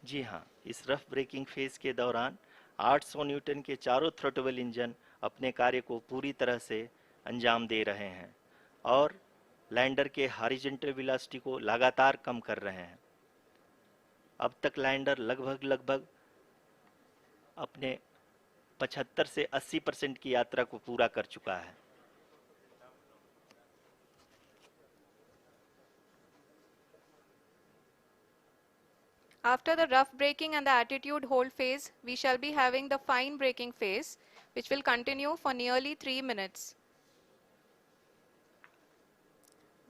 जी हाँ, इस rough breaking phase के दौरान 800 न्यूटन के चारों थ्रोटल इंजन अपने कार्य को पूरी तरह से अंजाम दे रहे हैं और लैंडर के हॉरिजॉन्टल वेलोसिटी को लगातार कम कर रहे हैं। अब तक लैंडर लगभग लगभग अपने 75 से 80% की यात्रा को पूरा कर चुका है। After the rough braking and the attitude hold phase, we shall be having the fine braking phase, which will continue for nearly 3 minutes.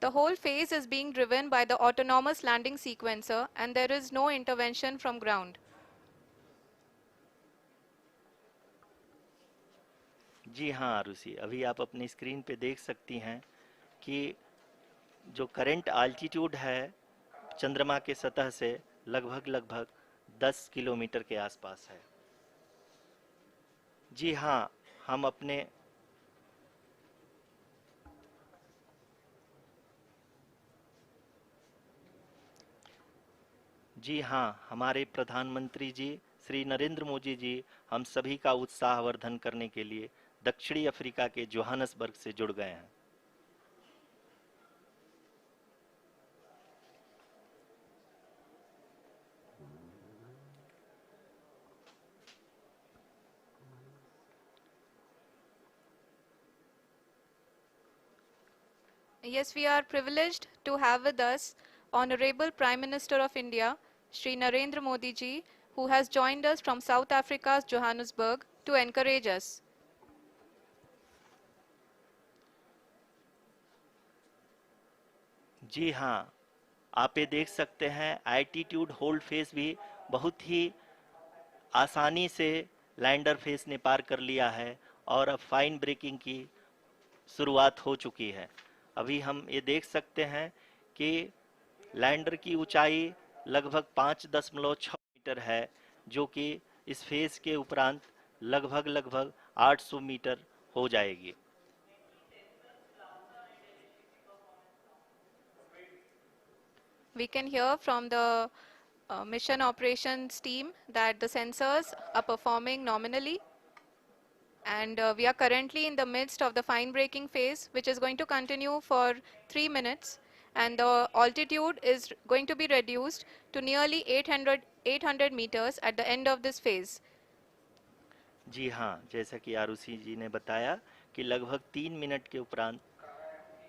The whole phase is being driven by the autonomous landing sequencer and there is no intervention from ground. जी हाँ आरुषि, अभी आप अपनी screen पे देख सकती हैं कि जो करंट आल्टीट्यूड है चंद्रमा के सतह से लगभग लगभग 10 किलोमीटर के आसपास है। जी हाँ, हम अपने जी हाँ, हमारे प्रधानमंत्री जी श्री नरेंद्र मोदी जी हम सभी का उत्साहवर्धन करने के लिए दक्षिणी अफ्रीका के जोहानसबर्ग से जुड़ गए हैं। Yes, we are privileged to have with us Honorable Prime Minister of India, Shri Narendra Modi ji, who has joined us from South Africa's Johannesburg to encourage us. जी हाँ, आप ये देख सकते हैं एल्टीट्यूड होल्ड फेस भी बहुत ही आसानी से लैंडर फेस ने पार कर लिया है और अब फाइन ब्रेकिंग की शुरुआत हो चुकी है। अभी हम ये देख सकते हैं कि लैंडर की ऊंचाई लगभग 5.6 मीटर है, जो कि इस फेज के उपरांत लगभग लगभग 800 मीटर हो जाएगी। We can hear from the mission operations team that the sensors are performing nominally and we are currently in the midst of the fine braking phase, which is going to continue for 3 minutes and the altitude is going to be reduced to nearly 800 meters at the end of this phase. जी हाँ, जैसा कि आरुषि जी ने बताया कि लगभग 3 minute के उपरांत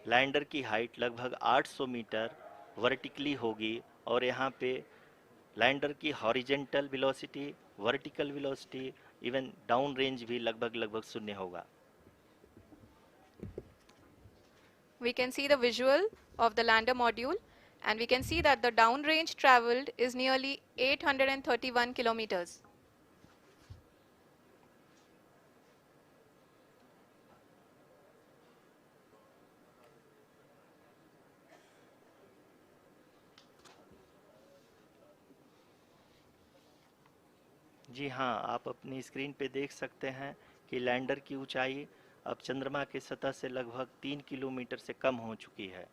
lander की हाइट लगभग 800 मीटर वर्टिकली होगी और यहाँ पे लैंडर की horizontal velocity, vertical velocity, even down range भी लगभग लगभग शून्य होगा। We can see the visual of the lander module and we can see that the downrange traveled is nearly 831 kilometers. जी हाँ, आप अपनी स्क्रीन पे देख सकते हैं कि लैंडर की ऊंचाई अब चंद्रमा की सतह से लगभग 3 किलोमीटर से कम हो चुकी है।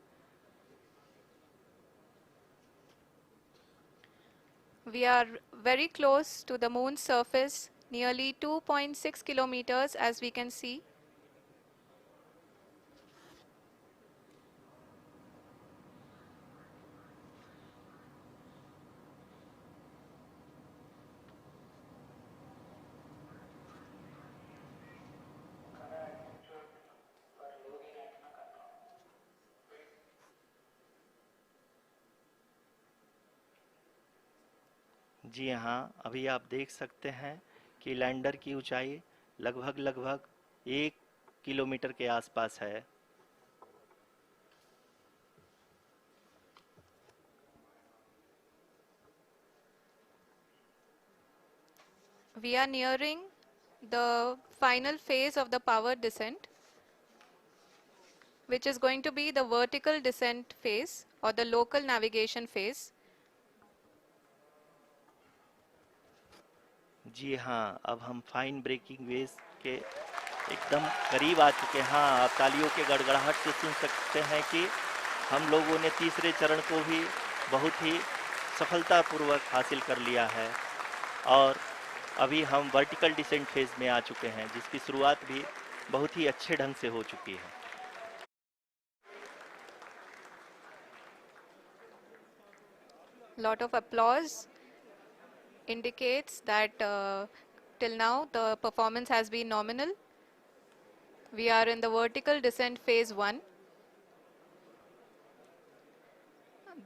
We are very close to the moon's surface, nearly 2.6 kilometers as we can see. जी हाँ, अभी आप देख सकते हैं कि लैंडर की ऊंचाई लगभग लगभग 1 किलोमीटर के आसपास है। We are nearing the final phase of the power descent, which is going to be the vertical descent phase or the local navigation phase. जी हाँ, अब हम फाइन ब्रेकिंग वेव के एकदम करीब आ चुके हैं। हाँ, आप तालियों के गड़गड़ाहट से सुन सकते हैं कि हम लोगों ने तीसरे चरण को भी बहुत ही सफलतापूर्वक हासिल कर लिया है और अभी हम वर्टिकल डिसेंट फेज में आ चुके हैं, जिसकी शुरुआत भी बहुत ही अच्छे ढंग से हो चुकी है। Lot of applause indicates that till now the performance has been nominal. We are in the vertical descent phase 1.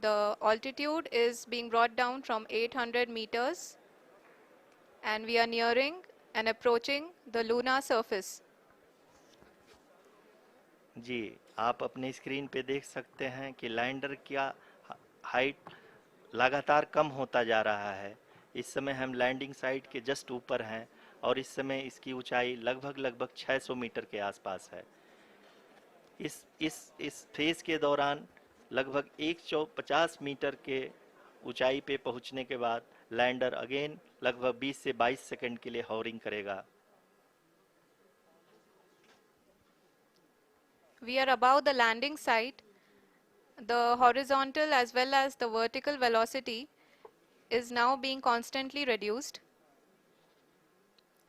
The altitude is being brought down from 800 meters and we are nearing and approaching the lunar surface. जी, आप अपने screen पे देख सकते हैं कि lander का height लगातार कम होता जा रहा है। इस समय हम लैंडिंग साइट के जस्ट ऊपर हैं और इस समय इसकी ऊंचाई लगभग 600 मीटर के आसपास है। इस फेज के दौरान लगभग 150 मीटर के ऊंचाई पे पहुंचने के बाद लैंडर अगेन लगभग 20 से 22 सेकंड के लिए हॉवरिंग करेगा। We are above the landing site. The horizontal as well as the vertical velocity is now being constantly reduced.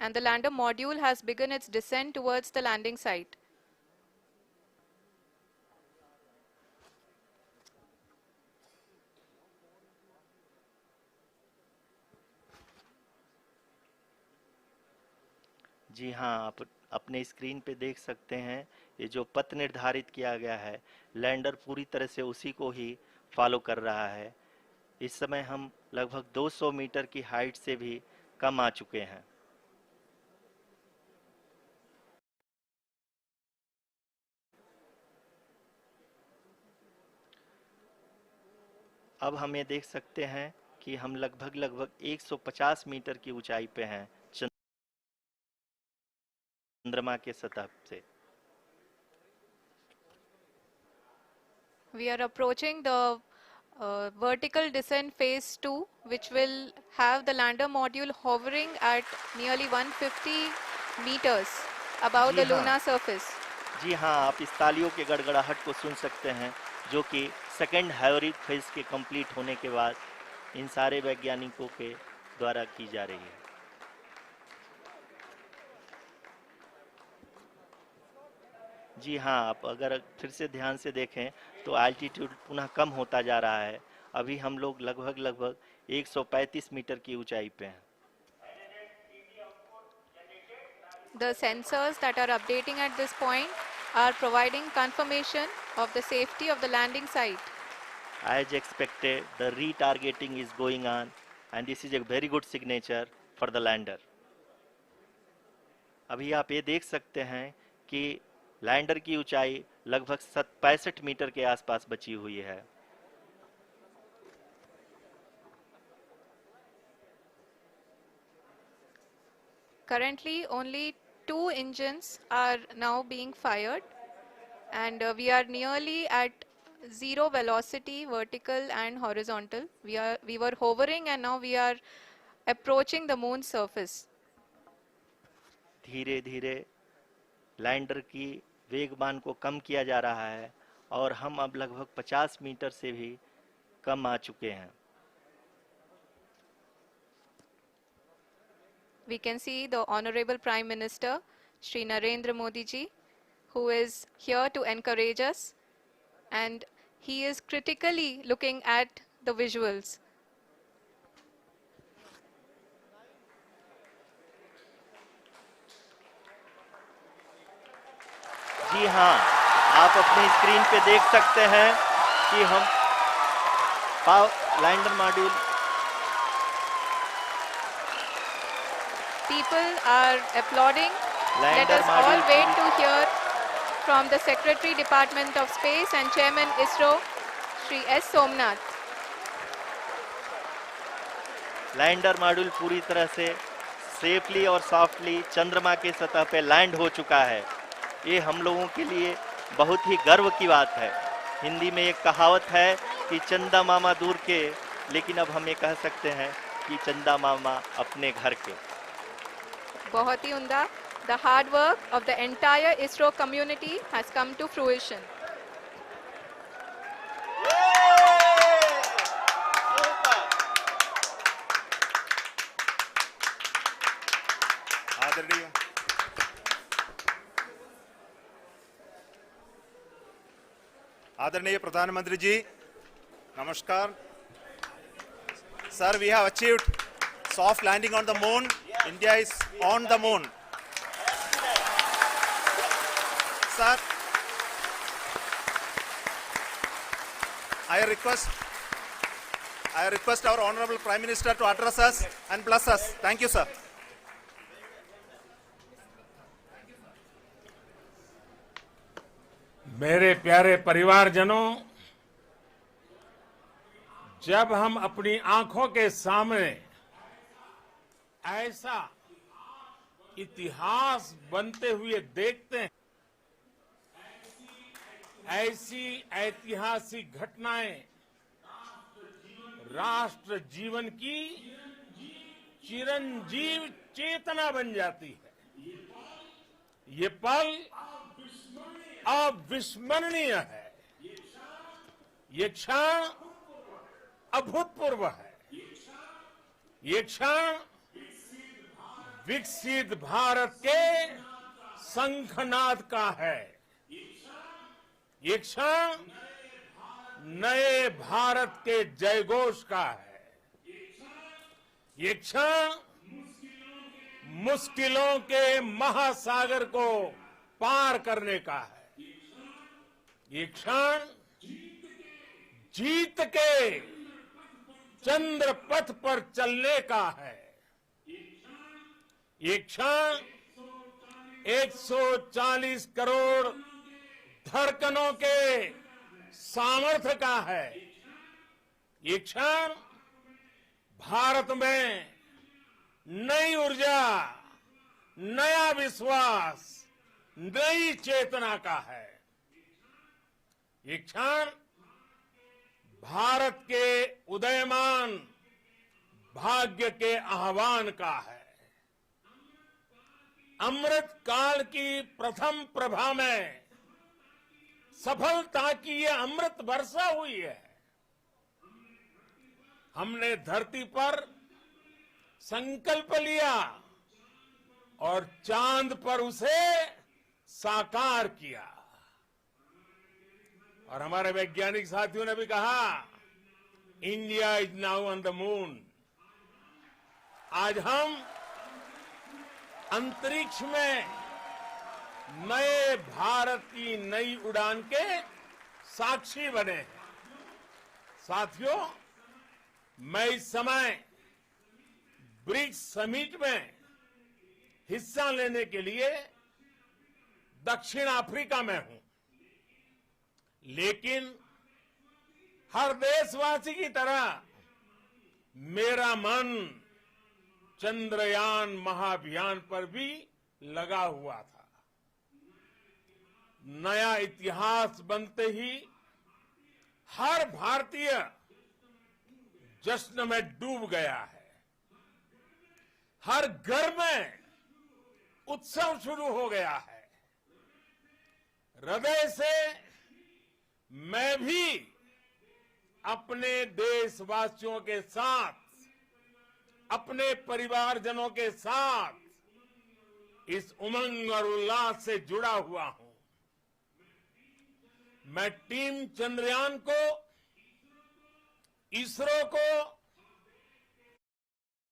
And the lander module has begun its descent towards the landing site. जी हाँ, आप अपने screen पे देख सकते हैं ये जो पथ निर्धारित किया गया है, लैंडर पूरी तरह से उसी को ही फॉलो कर रहा है। इस समय हम लगभग 200 मीटर की हाइट से भी कम आ चुके हैं। अब हम ये देख सकते हैं कि हम लगभग 150 मीटर की ऊंचाई पे हैं चंद्रमा के सतह से। We are approaching the vertical descent phase 2, which will have the lander module hovering at nearly 150 meters above ji the हाँ, lunar surface. जी हाँ, आप इस तालियों के गड़गड़ाहट को सुन सकते हैं, जो कि सेकंड हाइवरिक फेज के कंप्लीट होने के बाद इन सारे वैज्ञानिकों के द्वारा की जा रही है। जी हाँ, आप अगर फिर से ध्यान से देखें तो एल्टीट्यूड पुनः कम होता जा रहा है। अभी हम लोग लगभग 135 मीटर की ऊंचाई पे हैं। The sensors that are updating at this point are providing confirmation of the safety of the landing site. As expected, the retargeting is going on and this is a very good signature for the lander. अभी आप ये देख सकते हैं कि lander की ऊंचाई लगभग 65 मीटर के आसपास बची हुई है। Currently, only 2 engines are now being fired, and we are nearly at zero velocity, vertical and horizontal. We were hovering, and now we are approaching the moon's surface. धीरे धीरे लैंडर की वेगमान को कम किया जा रहा है और हम अब लगभग 50 मीटर से भी कम आ चुके हैं। We can see the Honorable Prime Minister, Shri Narendra Modi ji, who is here to encourage us, and he is critically looking at the visuals. जी हाँ, आप अपनी स्क्रीन पे देख सकते हैं कि हम lander module People are applauding. Let us all wait to hear from the Secretary Department of Space and Chairman ISRO, Shri S. Somnath. Lander module पूरी तरह से सेफली और सॉफ्टली चंद्रमा के सतह पे लैंड हो चुका है। ये हम लोगों के लिए बहुत ही गर्व की बात है। हिंदी में एक कहावत है कि चंदा मामा दूर के, लेकिन अब हम ये कह सकते हैं कि चंदा मामा अपने घर के। बहुत ही उम्दा. The hard work of the entire ISRO community has come to fruition. आदरणीय आदरणीय प्रधानमंत्री जी, नमस्कार। Sir, we have achieved soft landing on the moon. India is on the moon. Sir, I request our Honorable Prime Minister to address us and bless us. Thank you, sir. मेरे प्यारे परिवारजनों, जब हम अपनी आंखों के सामने ऐसा इतिहास बनते हुए देखते हैं, ऐसी ऐतिहासिक घटनाएं राष्ट्र जीवन की चिरंजीव चेतना बन जाती है। ये पल अविस्मरणीय है। ये क्षण अभूतपूर्व है। ये क्षण विकसित भारत के शंखनाद का है। ये क्षण नए भारत के जयघोष का है। ये क्षण मुश्किलों के महासागर को पार करने का है। ये क्षण जीत के चंद्र पथ पर चलने का है। ये क्षण 140 करोड़ धड़कनों के सामर्थ्य का है। ये क्षण भारत में नई ऊर्जा, नया विश्वास, नई चेतना का है। ये क्षण भारत के उदयमान भाग्य के आह्वान का है। अमृत काल की प्रथम प्रभा में सफलता की ये अमृत वर्षा हुई है। हमने धरती पर संकल्प लिया और चांद पर उसे साकार किया। और हमारे वैज्ञानिक साथियों ने भी कहा, India is now on the moon. आज हम अंतरिक्ष में नए भारत की नई उड़ान के साक्षी बने हैं। साथियों, मैं इस समय ब्रिक्स समिट में हिस्सा लेने के लिए दक्षिण अफ्रीका में हूं, लेकिन हर देशवासी की तरह मेरा मन चंद्रयान महाअभियान पर भी लगा हुआ था। नया इतिहास बनते ही हर भारतीय जश्न में डूब गया है। हर घर में उत्सव शुरू हो गया है। हृदय से मैं भी अपने देशवासियों के साथ, अपने परिवारजनों के साथ इस उमंग और उल्लास से जुड़ा हुआ हूं। मैं टीम चंद्रयान को, इसरो को